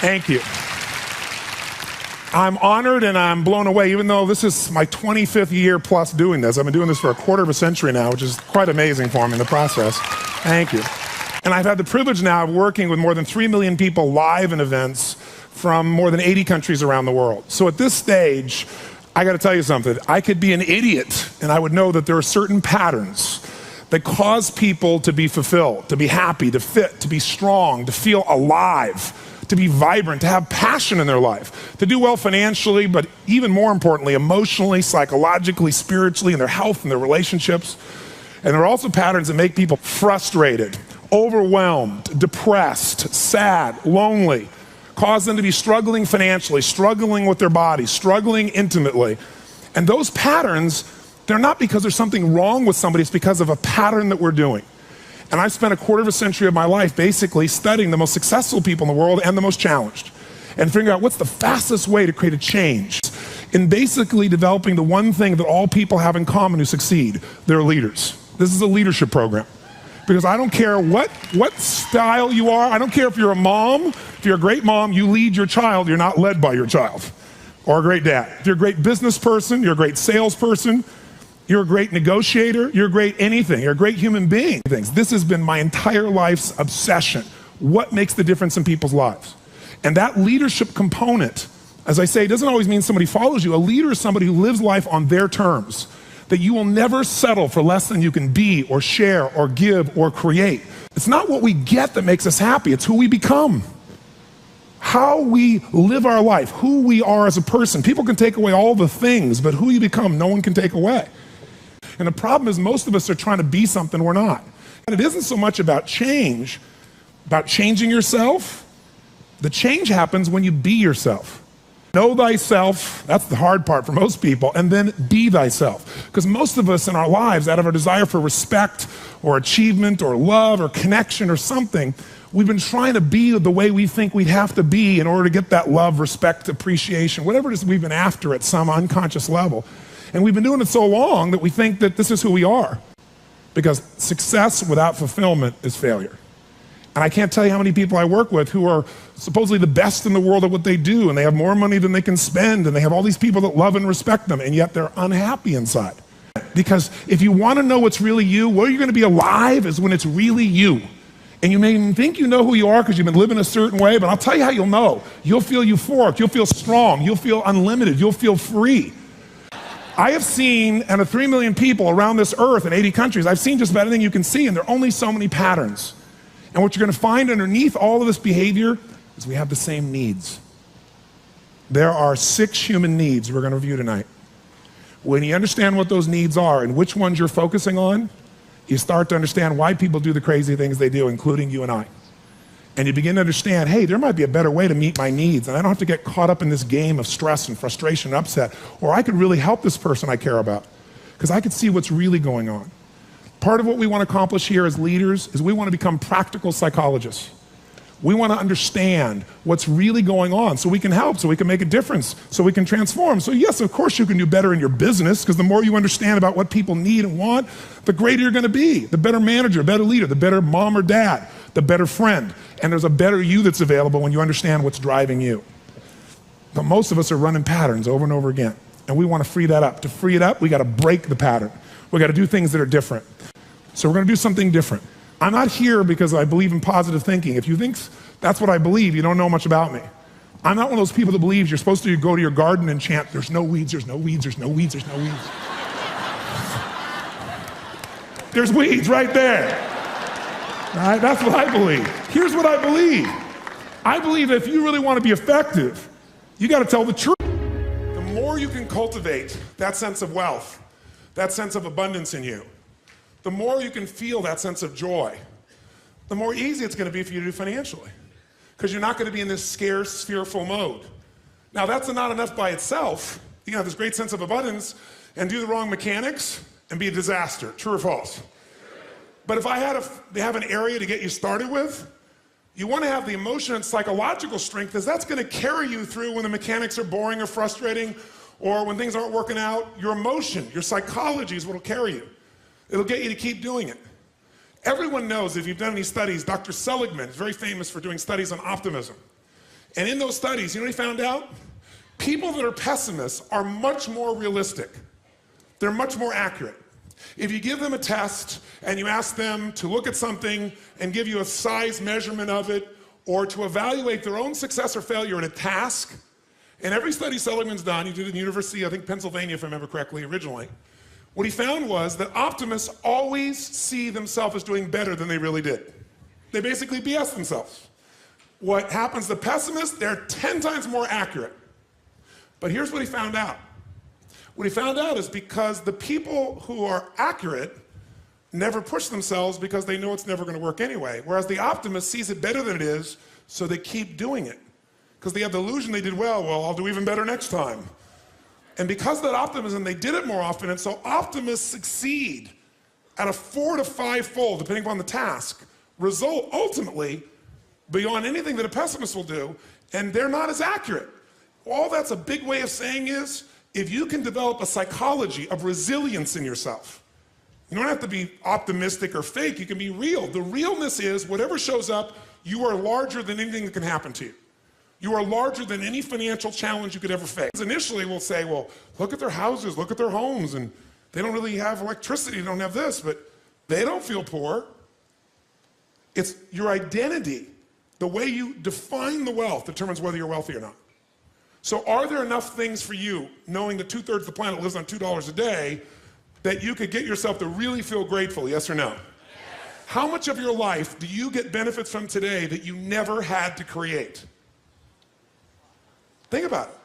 Thank you. I'm honored and I'm blown away, even though this is my 25th year plus doing this. I've been doing this for a quarter of a century now, which is quite amazing for me in the process. Thank you. And I've had the privilege now of working with more than 3 million people live in events from more than 80 countries around the world. So at this stage, I got to tell you something. I could be an idiot and I would know that there are certain patterns that cause people to be fulfilled, to be happy, to fit, to be strong, to feel alive, to be vibrant, to have passion in their life, to do well financially, but even more importantly, emotionally, psychologically, spiritually, in their health and their relationships. And there are also patterns that make people frustrated, overwhelmed, depressed, sad, lonely, cause them to be struggling financially, struggling with their body, struggling intimately. And those patterns, they're not because there's something wrong with somebody, it's because of a pattern that we're doing. And I've spent a quarter of a century of my life basically studying the most successful people in the world and the most challenged, and figuring out what's the fastest way to create a change in basically developing the one thing that all people have in common who succeed. They're leaders. This is a leadership program. Because I don't care what style you are, I don't care if you're a mom, if you're a great mom, you lead your child, you're not led by your child. Or a great dad. If you're a great business person, you're a great salesperson, you're a great negotiator, you're a great anything, you're a great human being. This has been my entire life's obsession. What makes the difference in people's lives? And that leadership component, as I say, doesn't always mean somebody follows you. A leader is somebody who lives life on their terms, that you will never settle for less than you can be or share or give or create. It's not what we get that makes us happy, it's who we become. How we live our life, who we are as a person. People can take away all the things, but who you become, no one can take away. And the problem is most of us are trying to be something we're not. And it isn't so much about change, about changing yourself. The change happens when you be yourself. Know thyself, that's the hard part for most people, and then be thyself. Because most of us in our lives, out of our desire for respect or achievement or love or connection or something, we've been trying to be the way we think we'd have to be in order to get that love, respect, appreciation, whatever it is we've been after at some unconscious level. And we've been doing it so long that we think that this is who we are. Because success without fulfillment is failure. And I can't tell you how many people I work with who are supposedly the best in the world at what they do, and they have more money than they can spend, and they have all these people that love and respect them, and yet they're unhappy inside. Because if you want to know what's really you, where you're going to be alive is when it's really you. And you may think you know who you are because you've been living a certain way, but I'll tell you how you'll know. You'll feel euphoric, you'll feel strong, you'll feel unlimited, you'll feel free. I have seen, out of 3 million people around this earth in 80 countries, I've seen just about anything you can see, and there are only so many patterns. And what you're going to find underneath all of this behavior is we have the same needs. There are 6 human needs we're going to review tonight. When you understand what those needs are and which ones you're focusing on, you start to understand why people do the crazy things they do, including you and I. And you begin to understand, hey, there might be a better way to meet my needs, and I don't have to get caught up in this game of stress and frustration and upset, or I could really help this person I care about, because I could see what's really going on. Part of what we want to accomplish here as leaders is we want to become practical psychologists. We want to understand what's really going on so we can help, so we can make a difference, so we can transform. So yes, of course you can do better in your business, because the more you understand about what people need and want, the greater you're going to be, the better manager, better leader, the better mom or dad, the better friend. And there's a better you that's available when you understand what's driving you. But most of us are running patterns over and over again, and we want to free that up. To free it up, we got to break the pattern. We got to do things that are different. So we're going to do something different. I'm not here because I believe in positive thinking. If you think that's what I believe, you don't know much about me. I'm not one of those people that believes you're supposed to go to your garden and chant, there's no weeds, there's no weeds, there's no weeds, there's no weeds. There's weeds right there. All right, that's what I believe. Here's what I believe. I believe that if you really want to be effective, you got to tell the truth. The more you can cultivate that sense of wealth, that sense of abundance in you, the more you can feel that sense of joy, the more easy it's going to be for you to do financially. Because you're not going to be in this scarce, fearful mode. Now that's not enough by itself. You can have this great sense of abundance and do the wrong mechanics and be a disaster. True or false? But if I had to have an area to get you started with, you want to have the emotion and psychological strength, because that's going to carry you through when the mechanics are boring or frustrating, or when things aren't working out. Your emotion, your psychology is what will carry you. It'll get you to keep doing it. Everyone knows, if you've done any studies, Dr. Seligman is very famous for doing studies on optimism. And in those studies, you know what he found out? People that are pessimists are much more realistic. They're much more accurate. If you give them a test and you ask them to look at something and give you a size measurement of it, or to evaluate their own success or failure in a task, in every study Seligman's done, he did it in the University, I think Pennsylvania if I remember correctly originally, what he found was that optimists always see themselves as doing better than they really did. They basically BS themselves. What happens to pessimists, they're 10 times more accurate. But here's what he found out. What he found out is because the people who are accurate never push themselves because they know it's never going to work anyway. Whereas the optimist sees it better than it is, so they keep doing it. Because they have the illusion they did well, I'll do even better next time. And because of that optimism, they did it more often, and so optimists succeed at a 4 to 5-fold, depending upon the task, result ultimately beyond anything that a pessimist will do, and they're not as accurate. All that's a big way of saying is, if you can develop a psychology of resilience in yourself, you don't have to be optimistic or fake, you can be real. The realness is, whatever shows up, you are larger than anything that can happen to you. You are larger than any financial challenge you could ever face. Initially, we'll say, well, look at their houses, look at their homes, and they don't really have electricity, they don't have this, but they don't feel poor. It's your identity. The way you define the wealth determines whether you're wealthy or not. So are there enough things for you, knowing that 2/3 of the planet lives on $2 a day, that you could get yourself to really feel grateful, yes or no? Yes. How much of your life do you get benefits from today that you never had to create? Think about it.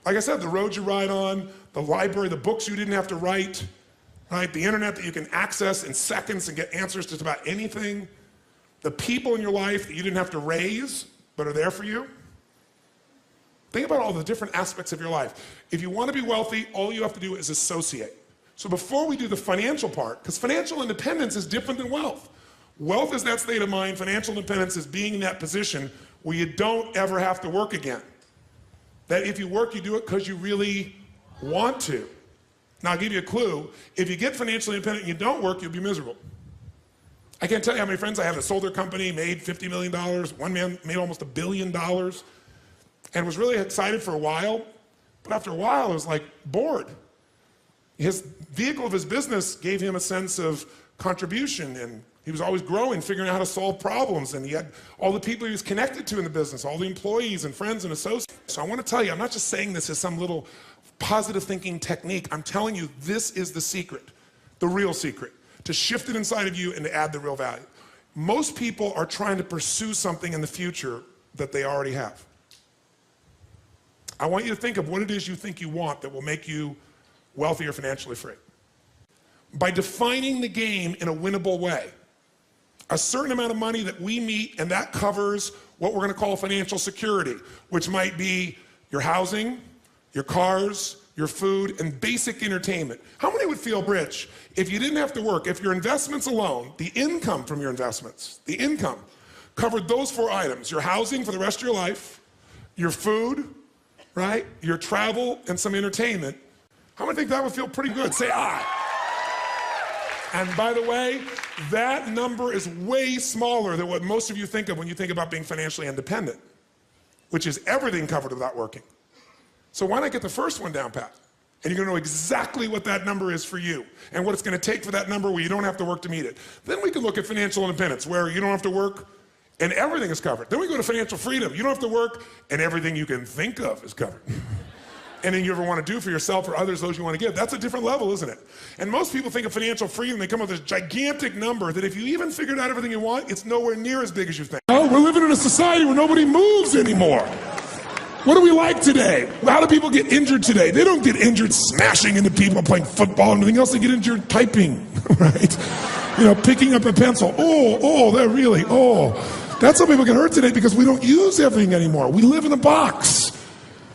Like I said, the roads you ride on, the library, the books you didn't have to write, right? The internet that you can access in seconds and get answers just about anything. The people in your life that you didn't have to raise, but are there for you. Think about all the different aspects of your life. If you want to be wealthy, all you have to do is associate. So before we do the financial part, because financial independence is different than wealth. Wealth is that state of mind. Financial independence is being in that position where you don't ever have to work again. That if you work, you do it because you really want to. Now, I'll give you a clue. If you get financially independent and you don't work, you'll be miserable. I can't tell you how many friends I have that sold their company, made $50 million. One man made almost $1 billion and was really excited for a while. But after a while, it was like bored. His vehicle of his business gave him a sense of contribution, and he was always growing, figuring out how to solve problems, and he had all the people he was connected to in the business, all the employees and friends and associates. So I want to tell you, I'm not just saying this as some little positive thinking technique. I'm telling you, this is the secret, the real secret, to shift it inside of you and to add the real value. Most people are trying to pursue something in the future that they already have. I want you to think of what it is you think you want that will make you wealthy or financially free. By defining the game in a winnable way, a certain amount of money that we meet, and that covers what we're going to call financial security, which might be your housing, your cars, your food, and basic entertainment. How many would feel rich if you didn't have to work, if your investments alone, the income from your investments, the income, covered those 4 items, your housing for the rest of your life, your food, right, your travel, and some entertainment? How many think that would feel pretty good? Say aye. And by the way, that number is way smaller than what most of you think of when you think about being financially independent, which is everything covered without working. So why not get the first one down pat? And you're going to know exactly what that number is for you and what it's going to take for that number where you don't have to work to meet it. Then we can look at financial independence, where you don't have to work and everything is covered. Then we go to financial freedom. You don't have to work and everything you can think of is covered. Anything you ever want to do for yourself or others, those you want to give. That's a different level, isn't it? And most people think of financial freedom, they come up with this gigantic number that if you even figured out everything you want, it's nowhere near as big as you think. Oh, we're living in a society where nobody moves anymore. What do we like today? How do people get injured today? They don't get injured smashing into people playing football and everything else. They get injured typing, right? You know, picking up a pencil. They're really, That's how people get hurt today, because we don't use everything anymore. We live in a box.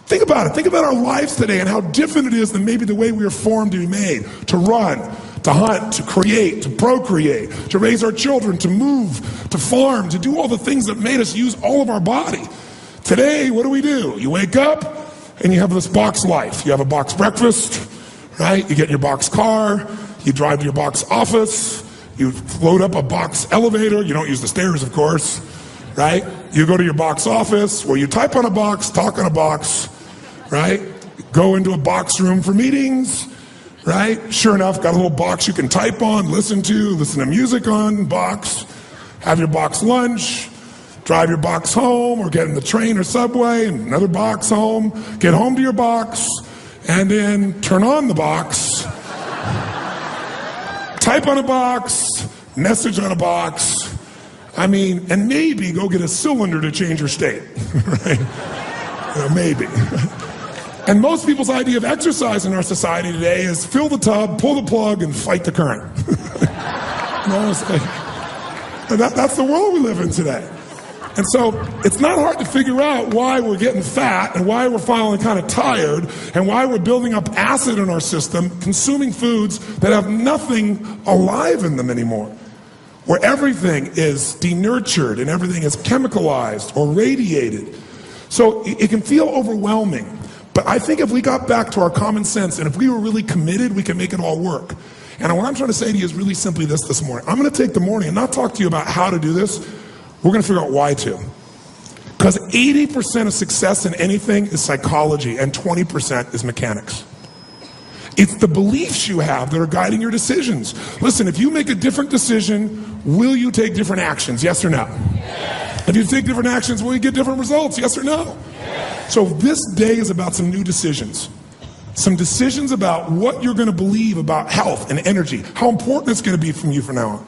Think about it. Think about our lives today and how different it is than maybe the way we were formed to be made, to run, to hunt, to create, to procreate, to raise our children, to move, to farm, to do all the things that made us use all of our body. Today, what do? You wake up and you have this box life. You have a box breakfast, right? You get in your box car, you drive to your box office, you load up a box elevator. You don't use the stairs, of course, right? You go to your box office where you type on a box, talk on a box, right? Go into a box room for meetings, right? Sure enough, got a little box you can type on, listen to music on, box, have your box lunch, drive your box home, or get in the train or subway, and another box home, get home to your box, and then turn on the box, type on a box, message on a box, and maybe go get a cylinder to change your state, right? Maybe. And most people's idea of exercise in our society today is fill the tub, pull the plug, and fight the current. That's the world we live in today. And so it's not hard to figure out why we're getting fat and why we're feeling kind of tired and why we're building up acid in our system, consuming foods that have nothing alive in them anymore, where everything is denurtured and everything is chemicalized or radiated. So it can feel overwhelming. But I think if we got back to our common sense and if we were really committed, we can make it all work. And what I'm trying to say to you is really simply this morning. I'm going to take the morning and not talk to you about how to do this. We're going to figure out why to. Because 80% of success in anything is psychology and 20% is mechanics. It's the beliefs you have that are guiding your decisions. Listen, if you make a different decision, will you take different actions? Yes or no? Yes. If you take different actions, will you get different results? Yes or no? Yes. So this day is about some new decisions. Some decisions about what you're going to believe about health and energy, how important it's going to be from you from now on.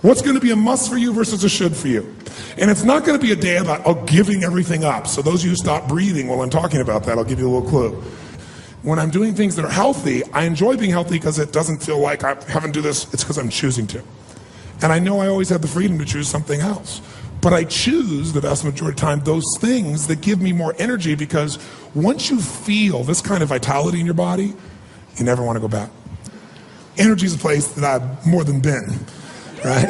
What's going to be a must for you versus a should for you. And it's not going to be a day about giving everything up. So those of you who stop breathing while I'm talking about that, I'll give you a little clue. When I'm doing things that are healthy, I enjoy being healthy because it doesn't feel like I haven't do this. It's because I'm choosing to. And I know I always have the freedom to choose something else. But I choose the vast majority of the time those things that give me more energy, because once you feel this kind of vitality in your body, you never want to go back. Energy is a place that I've more than been, right?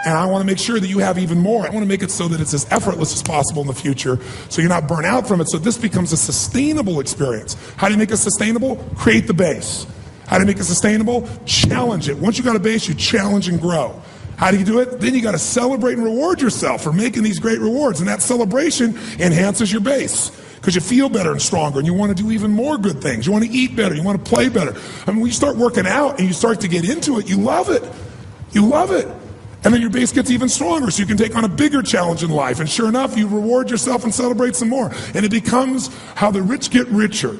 And I want to make sure that you have even more. I want to make it so that it's as effortless as possible in the future, so you're not burnt out from it, so this becomes a sustainable experience. How do you make it sustainable? Create the base. How do you make it sustainable? Challenge it. Once you got a base, you challenge and grow. How do you do it? Then you got to celebrate and reward yourself for making these great rewards, and that celebration enhances your base, because you feel better and stronger, and you want to do even more good things. You want to eat better. You want to play better. When you start working out and you start to get into it, you love it. You love it. And then your base gets even stronger, so you can take on a bigger challenge in life. And sure enough, you reward yourself and celebrate some more. And it becomes how the rich get richer,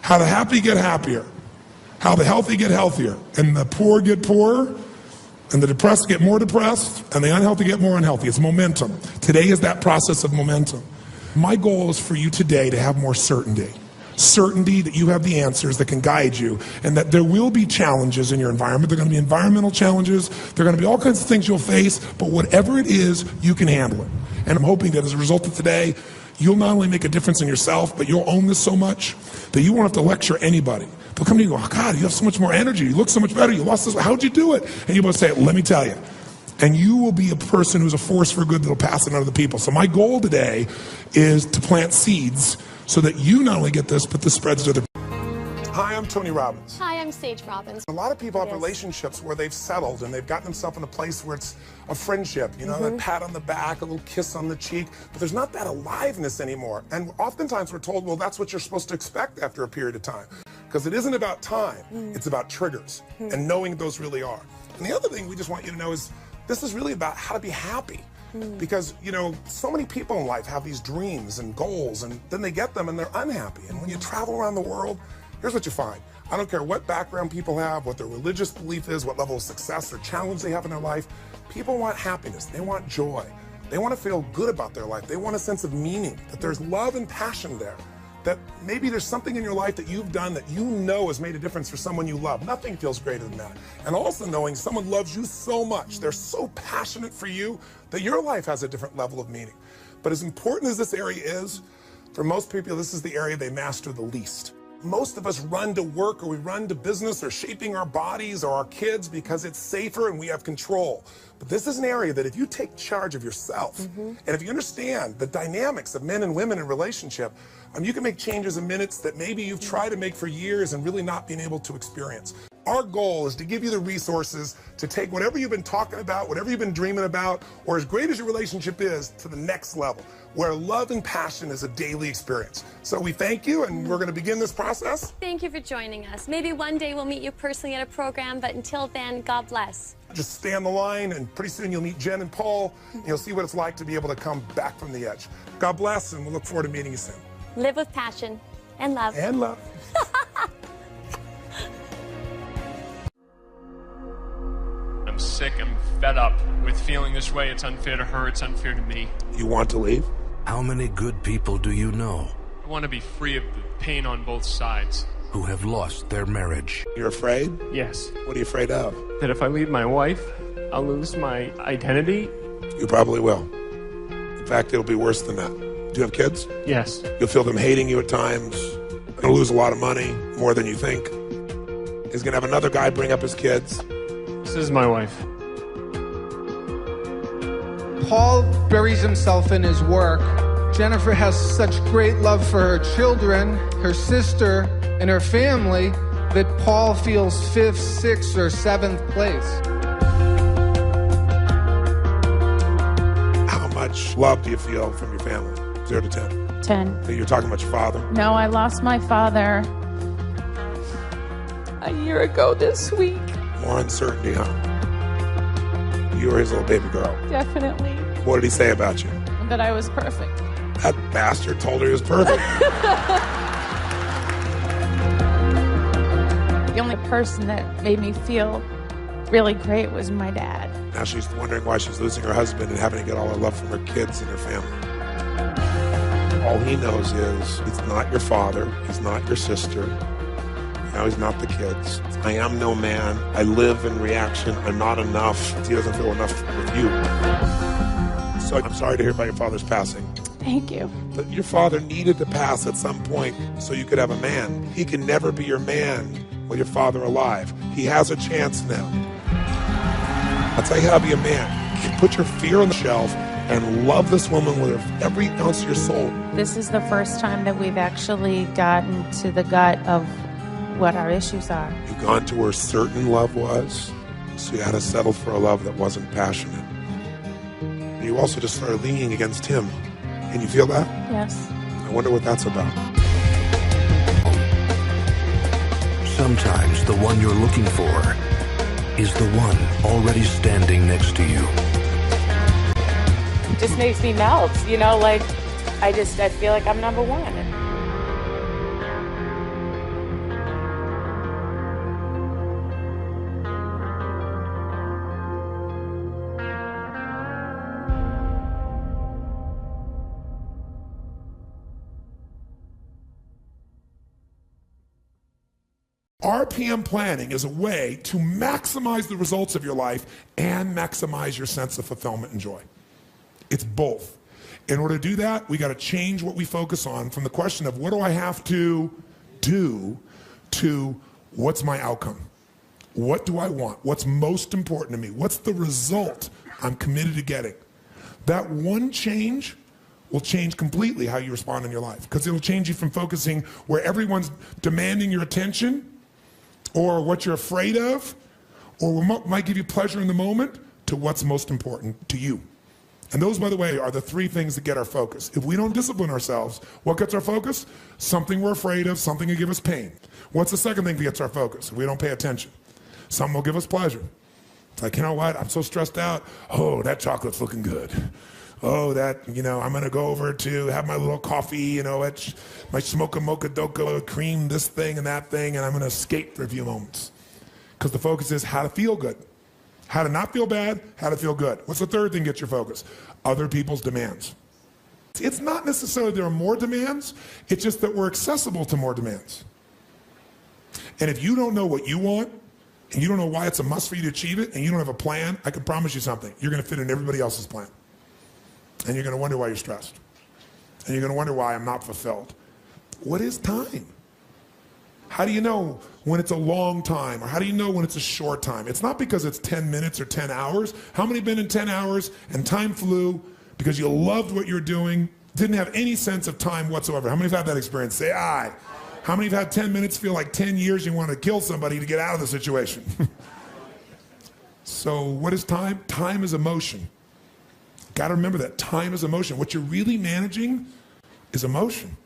how the happy get happier, how the healthy get healthier, and the poor get poorer, and the depressed get more depressed, and the unhealthy get more unhealthy. It's momentum. Today is that process of momentum. My goal is for you today to have more certainty. Certainty that you have the answers that can guide you, and that there will be challenges in your environment. There are going to be environmental challenges. There are going to be all kinds of things you'll face, but whatever it is, you can handle it. And I'm hoping that as a result of today, you'll not only make a difference in yourself, but you'll own this so much that you won't have to lecture anybody. They'll come to you and go, oh God, you have so much more energy. You look so much better. You lost this. How'd you do it? And you'll both say, let me tell you. And you will be a person who's a force for good that'll pass it on to the people. So my goal today is to plant seeds so that you not only get this, but this spreads to other people. Hi, I'm Tony Robbins. Hi, I'm Sage Robbins. A lot of people have relationships where they've settled and they've gotten themselves in a place where it's a friendship, you know, a pat on the back, a little kiss on the cheek, but there's not that aliveness anymore. And oftentimes we're told, well, that's what you're supposed to expect after a period of time. Because it isn't about time, it's about triggers and knowing those really are. And the other thing we just want you to know is this is really about how to be happy. Because, you know, so many people in life have these dreams and goals, and then they get them and they're unhappy. And when you travel around the world, here's what you find. I don't care what background people have, what their religious belief is, what level of success or challenge they have in their life. People want happiness. They want joy. They want to feel good about their life. They want a sense of meaning, that there's love and passion there. That maybe there's something in your life that you've done that you know has made a difference for someone you love. Nothing feels greater than that. And also knowing someone loves you so much, they're so passionate for you, that your life has a different level of meaning. But as important as this area is, for most people, this is the area they master the least. Most of us run to work, or we run to business, or shaping our bodies or our kids because it's safer and we have control. But this is an area that if you take charge of yourself, and if you understand the dynamics of men and women in relationship, you can make changes in minutes that maybe you've tried to make for years and really not been able to experience. Our goal is to give you the resources to take whatever you've been talking about, whatever you've been dreaming about, or as great as your relationship is, to the next level, where love and passion is a daily experience. So we thank you, and we're going to begin this process. Thank you for joining us. Maybe one day we'll meet you personally at a program, but until then, God bless. Just stay on the line, and pretty soon you'll meet Jen and Paul, and you'll see what it's like to be able to come back from the edge. God bless, and we'll look forward to meeting you soon. Live with passion and love. And love. I'm sick, I'm fed up with feeling this way. It's unfair to her, it's unfair to me. You want to leave? How many good people do you know I want to be free of the pain on both sides. who have lost their marriage? You're afraid? Yes. What are you afraid of? That if I leave my wife, I'll lose my identity. You probably will. In fact, it'll be worse than that. Do you have kids? Yes. You'll feel them hating you at times. You'll lose a lot of money, more than you think. He's going to have another guy bring up his kids. This is my wife. Paul buries himself in his work. Jennifer has such great love for her children, her sister, and her family that Paul feels 5th, 6th, or 7th place. How much love do you feel from your family? 0 to 10. 10. You're talking about your father. No, I lost my father a year ago this week. More uncertainty, huh? You were his little baby girl. Definitely. What did he say about you? That I was perfect. That bastard told her he was perfect. The only person that made me feel really great was my dad. Now she's wondering why she's losing her husband and having to get all her love from her kids and her family. All he knows is he's not your father, he's not your sister, now he's not the kids. I am no man, I live in reaction, I'm not enough. He doesn't feel enough with you. So I'm sorry to hear about your father's passing. Thank you. But your father needed to pass at some point so you could have a man. He can never be your man with your father alive. He has a chance now. I'll tell you how to be a man. Put your fear on the shelf and love this woman with every ounce of your soul. This is the first time that we've actually gotten to the gut of what our issues are. You've gone to where certain love was, so you had to settle for a love that wasn't passionate. And you also just started leaning against him. Can you feel that? Yes. I wonder what that's about. Sometimes the one you're looking for is the one already standing next to you. It just makes me melt, you know, like I feel like I'm number one. RPM planning is a way to maximize the results of your life and maximize your sense of fulfillment and joy. It's both. In order to do that, we got to change what we focus on from the question of what do I have to do to what's my outcome? What do I want? What's most important to me? What's the result I'm committed to getting? That one change will change completely how you respond in your life, because it'll change you from focusing where everyone's demanding your attention or what you're afraid of or what might give you pleasure in the moment to what's most important to you. And those, by the way, are the 3 things that get our focus. If we don't discipline ourselves, what gets our focus? Something we're afraid of, something will give us pain. What's the second thing that gets our focus if we don't pay attention? Something will give us pleasure. It's like, you know what, I'm so stressed out. Oh, that chocolate's looking good. Oh, that, I'm going to go over to have my little coffee, my smoke a mocha doka, cream this thing and that thing, and I'm going to escape for a few moments. Because the focus is how to feel good. How to not feel bad, how to feel good. What's the third thing that gets your focus? Other people's demands. It's not necessarily there are more demands, it's just that we're accessible to more demands. And if you don't know what you want, and you don't know why it's a must for you to achieve it, and you don't have a plan, I can promise you something. You're going to fit in everybody else's plan. And you're going to wonder why you're stressed. And you're going to wonder why I'm not fulfilled. What is time? How do you know when it's a long time? Or how do you know when it's a short time? It's not because it's 10 minutes or 10 hours. How many have been in 10 hours and time flew because you loved what you were doing, didn't have any sense of time whatsoever? How many have had that experience? Say aye. How many have had 10 minutes feel like 10 years you want to kill somebody to get out of the situation? So what is time? Time is emotion. Got to remember that. Time is emotion. What you're really managing is emotion.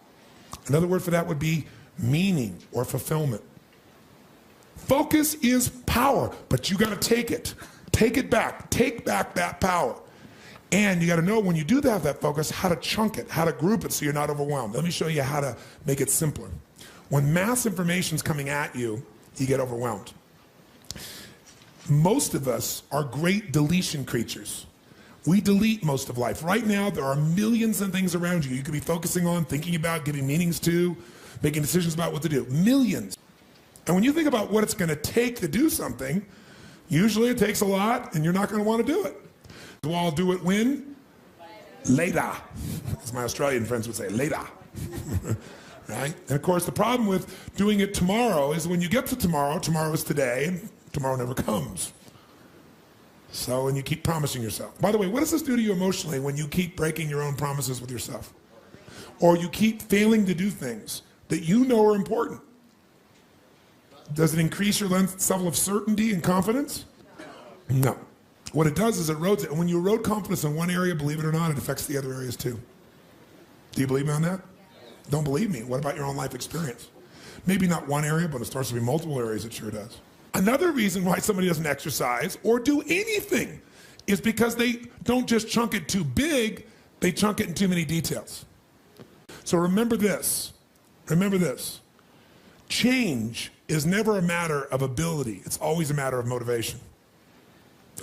Another word for that would be meaning or fulfillment. Focus is power, but you got to take it. Take it back. Take back that power. And you got to know when you do have that focus, how to chunk it, how to group it so you're not overwhelmed. Let me show you how to make it simpler. When mass information is coming at you, you get overwhelmed. Most of us are great deletion creatures. We delete most of life. Right now, there are millions of things around you could be focusing on, thinking about, giving meanings to, making decisions about what to do. Millions. And when you think about what it's going to take to do something, usually it takes a lot, and you're not going to want to do it. So I'll do it when? Later. As my Australian friends would say, later. Right? And of course, the problem with doing it tomorrow is when you get to tomorrow, tomorrow is today, and tomorrow never comes. So, and you keep promising yourself. By the way, what does this do to you emotionally when you keep breaking your own promises with yourself? Or you keep failing to do things that you know are important? Does it increase your level of certainty and confidence? No. What it does is it erodes it. And when you erode confidence in one area, believe it or not, it affects the other areas too. Do you believe me on that? Don't believe me. What about your own life experience? Maybe not one area, but it starts to be multiple areas. It sure does. Another reason why somebody doesn't exercise or do anything is because they don't just chunk it too big, they chunk it in too many details. So remember this. Remember this. Change is never a matter of ability. It's always a matter of motivation.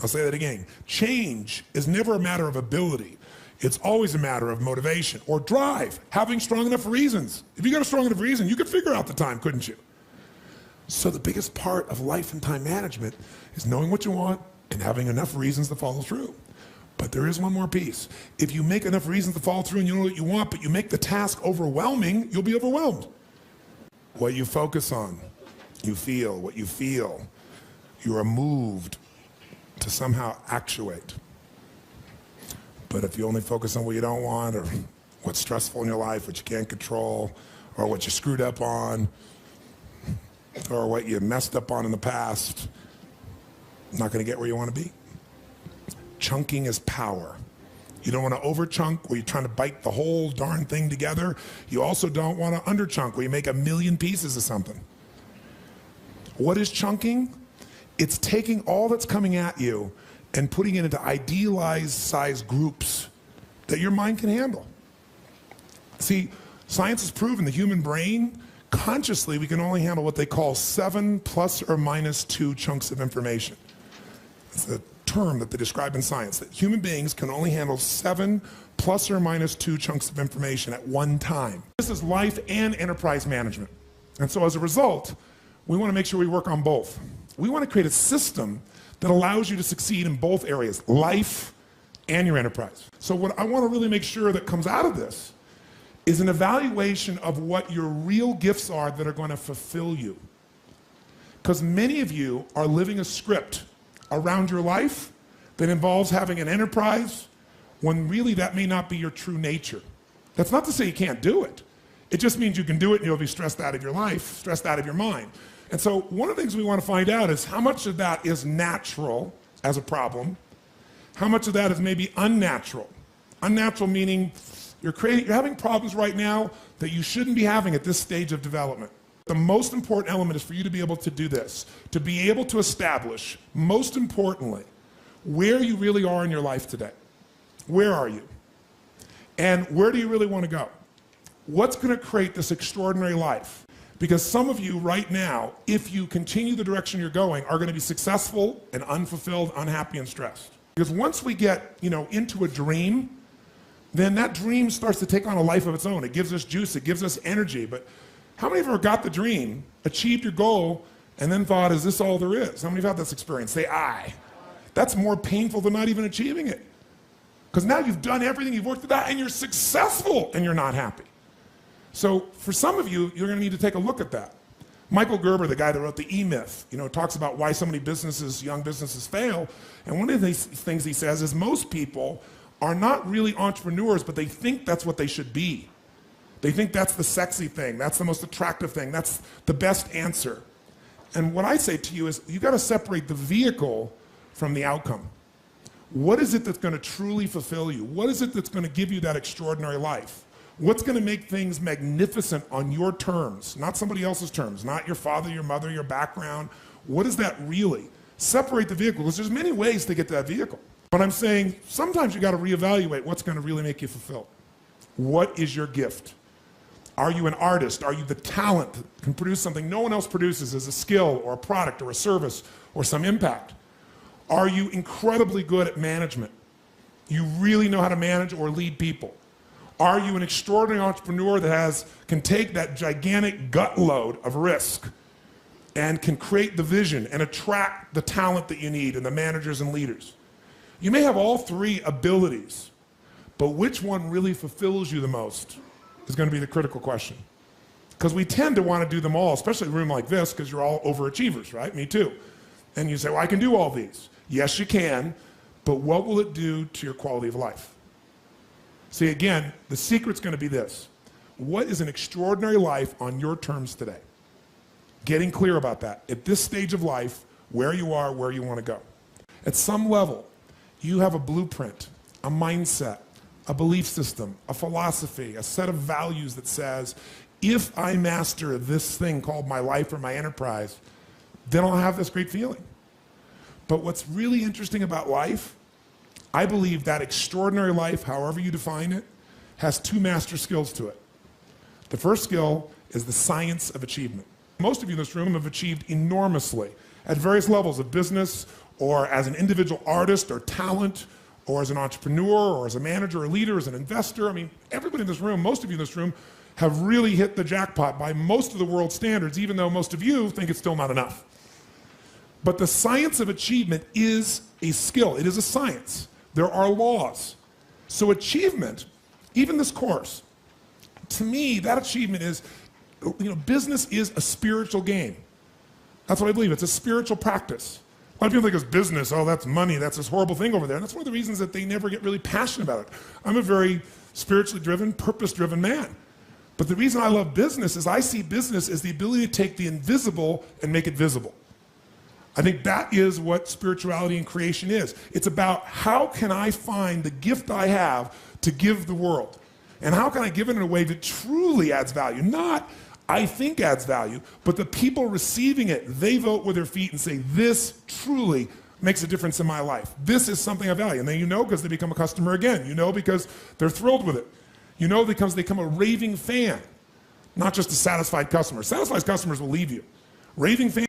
I'll say that again. Change is never a matter of ability. It's always a matter of motivation or drive, having strong enough reasons. If you got a strong enough reason, you could figure out the time, couldn't you? So the biggest part of life and time management is knowing what you want and having enough reasons to follow through. But there is one more piece. If you make enough reasons to follow through and you know what you want, but you make the task overwhelming, you'll be overwhelmed. What you focus on, you feel. What you feel, you are moved to somehow actuate. But if you only focus on what you don't want or what's stressful in your life, what you can't control, or what you screwed up on, or what you messed up on in the past, not going to get where you want to be. Chunking is power. You don't want to over-chunk where you're trying to bite the whole darn thing together. You also don't want to under-chunk where you make a million pieces of something. What is chunking? It's taking all that's coming at you and putting it into idealized size groups that your mind can handle. See, science has proven the human brain, consciously, we can only handle what they call 7 ± 2 chunks of information. It's a term that they describe in science, that human beings can only handle 7 ± 2 chunks of information at one time. This is life and enterprise management. And so as a result, we want to make sure we work on both. We want to create a system that allows you to succeed in both areas, life and your enterprise. So what I want to really make sure that comes out of this is an evaluation of what your real gifts are that are going to fulfill you. Because many of you are living a script around your life that involves having an enterprise when really that may not be your true nature. That's not to say you can't do it. It just means you can do it and you'll be stressed out of your life, stressed out of your mind. And so one of the things we want to find out is how much of that is natural as a problem, how much of that is maybe unnatural. Unnatural meaning you're having problems right now that you shouldn't be having at this stage of development. The most important element is for you to be able to do this, to be able to establish, most importantly, where you really are in your life today. Where are you? And where do you really want to go? What's going to create this extraordinary life? Because some of you right now, if you continue the direction you're going, are going to be successful and unfulfilled, unhappy, and stressed. Because once we get, into a dream, then that dream starts to take on a life of its own. It gives us juice, it gives us energy. But how many of you ever got the dream, achieved your goal, and then thought, is this all there is? How many of you have had this experience? Say, aye. That's more painful than not even achieving it. Because now you've done everything, you've worked it out, and you're successful, and you're not happy. So for some of you, you're going to need to take a look at that. Michael Gerber, the guy that wrote the E-Myth, talks about why so many young businesses fail. And one of the things he says is most people are not really entrepreneurs, but they think that's what they should be. They think that's the sexy thing, that's the most attractive thing, that's the best answer. And what I say to you is, you got to separate the vehicle from the outcome. What is it that's going to truly fulfill you? What is it that's going to give you that extraordinary life? What's going to make things magnificent on your terms, not somebody else's terms, not your father, your mother, your background? What is that really? Separate the vehicle, because there's many ways to get to that vehicle. But I'm saying sometimes you got to reevaluate what's going to really make you fulfilled. What is your gift? Are you an artist? Are you the talent that can produce something no one else produces as a skill or a product or a service or some impact? Are you incredibly good at management? You really know how to manage or lead people? Are you an extraordinary entrepreneur that can take that gigantic gut load of risk and can create the vision and attract the talent that you need and the managers and leaders? You may have all three abilities, but which one really fulfills you the most is going to be the critical question. Because we tend to want to do them all, especially in a room like this, because you're all overachievers, right? Me too. And you say, well, I can do all these. Yes, you can, but what will it do to your quality of life? See, again, the secret's going to be this. What is an extraordinary life on your terms today? Getting clear about that. At this stage of life, where you are, where you want to go. At some level, you have a blueprint, a mindset, a belief system, a philosophy, a set of values that says, if I master this thing called my life or my enterprise, then I'll have this great feeling. But what's really interesting about life, I believe that extraordinary life, however you define it, has two master skills to it. The first skill is the science of achievement. Most of you in this room have achieved enormously at various levels of business, or as an individual artist or talent, or as an entrepreneur, or as a manager or leader, as an investor. I mean, everybody in this room, most of you in this room, have really hit the jackpot by most of the world's standards, even though most of you think it's still not enough. But the science of achievement is a skill. It is a science. There are laws. So achievement, even this course, to me, that achievement is, business is a spiritual game. That's what I believe. It's a spiritual practice. A lot of people think it's business, oh, that's money, that's this horrible thing over there. And that's one of the reasons that they never get really passionate about it. I'm a very spiritually driven, purpose-driven man. But the reason I love business is I see business as the ability to take the invisible and make it visible. I think that is what spirituality and creation is. It's about how can I find the gift I have to give the world? And how can I give it in a way that truly adds value? Not I think adds value, but the people receiving it, they vote with their feet and say, this truly makes a difference in my life. This is something I value. And then because they become a customer again. Because they're thrilled with it. Because they become a raving fan, not just a satisfied customer. Satisfied customers will leave you. Raving fans